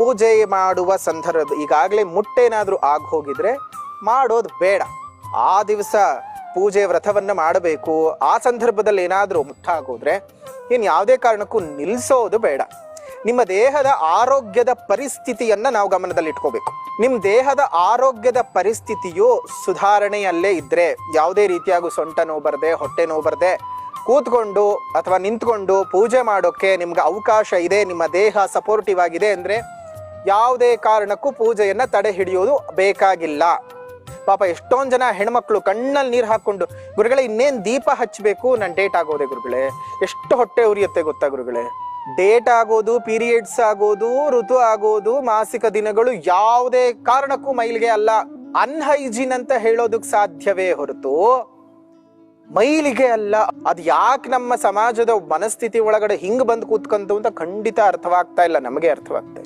ಪೂಜೆ ಮಾಡುವ ಸಂದರ್ಭ ಈಗಾಗಲೇ ಮುಟ್ಟೇನಾದ್ರೂ ಆಗಿ ಹೋಗಿದ್ರೆ ಮಾಡೋದು ಬೇಡ. ಆ ದಿವಸ ಪೂಜೆ ವ್ರತವನ್ನ ಮಾಡಬೇಕು. ಆ ಸಂದರ್ಭದಲ್ಲಿ ಏನಾದ್ರೂ ಮುಟ್ಟಾಗೋದ್ರೆ ಇನ್ ಯಾವುದೇ ಕಾರಣಕ್ಕೂ ನಿಲ್ಲಿಸೋದು ಬೇಡ. ನಿಮ್ಮ ದೇಹದ ಆರೋಗ್ಯದ ಪರಿಸ್ಥಿತಿಯನ್ನ ನಾವು ಗಮನದಲ್ಲಿ ಇಟ್ಕೋಬೇಕು. ನಿಮ್ಮ ದೇಹದ ಆರೋಗ್ಯದ ಪರಿಸ್ಥಿತಿಯು ಸುಧಾರಣೆಯಲ್ಲೇ ಇದ್ರೆ, ಯಾವುದೇ ರೀತಿಯಾಗಿ ಸೊಂಟ ನೋವು ಬರದೆ, ಹೊಟ್ಟೆ ನೋವು ಬರದೆ, ಕೂತ್ಕೊಂಡು ಅಥವಾ ನಿಂತ್ಕೊಂಡು ಪೂಜೆ ಮಾಡೋಕೆ ನಿಮ್ಗೆ ಅವಕಾಶ ಇದೆ, ನಿಮ್ಮ ದೇಹ ಸಪೋರ್ಟಿವ್ ಆಗಿದೆ ಅಂದ್ರೆ ಯಾವುದೇ ಕಾರಣಕ್ಕೂ ಪೂಜೆಯನ್ನ ತಡೆ ಹಿಡಿಯೋದು ಬೇಕಾಗಿಲ್ಲ. ಪಾಪ ಎಷ್ಟೊಂದು ಜನ ಹೆಣ್ಮಕ್ಳು ಕಣ್ಣಲ್ಲಿ ನೀರು ಹಾಕೊಂಡು, ಗುರುಗಳೇ ಇನ್ನೇನು ದೀಪ ಹಚ್ಚಬೇಕು, ನಾನು ಡೇಟ್ ಆಗೋದೆ ಗುರುಗಳೇ, ಎಷ್ಟು ಹೊಟ್ಟೆ ಉರಿಯುತ್ತೆ ಗೊತ್ತಾ ಗುರುಗಳೇ. ಡೇಟ್ ಆಗೋದು, ಪೀರಿಯಡ್ಸ್ ಆಗೋದು, ಋತು ಆಗೋದು, ಮಾಸಿಕ ದಿನಗಳು ಯಾವುದೇ ಕಾರಣಕ್ಕೂ ಮೈಲಿಗೆ ಅಲ್ಲ. ಅನ್ಹೈಜಿನ್ ಅಂತ ಹೇಳೋದಕ್ಕೆ ಸಾಧ್ಯವೇ ಹೊರತು ಮೈಲಿಗೆ ಅಲ್ಲ. ಅದು ಯಾಕೆ ನಮ್ಮ ಸಮಾಜದ ಮನಸ್ಥಿತಿ ಒಳಗಡೆ ಹಿಂಗ್ ಬಂದು ಕೂತ್ಕಂತು ಅಂತ ಖಂಡಿತ ಅರ್ಥವಾಗ್ತಾ ಇಲ್ಲ, ನಮಗೆ ಅರ್ಥವಾಗ್ತಾ ಇಲ್ಲ.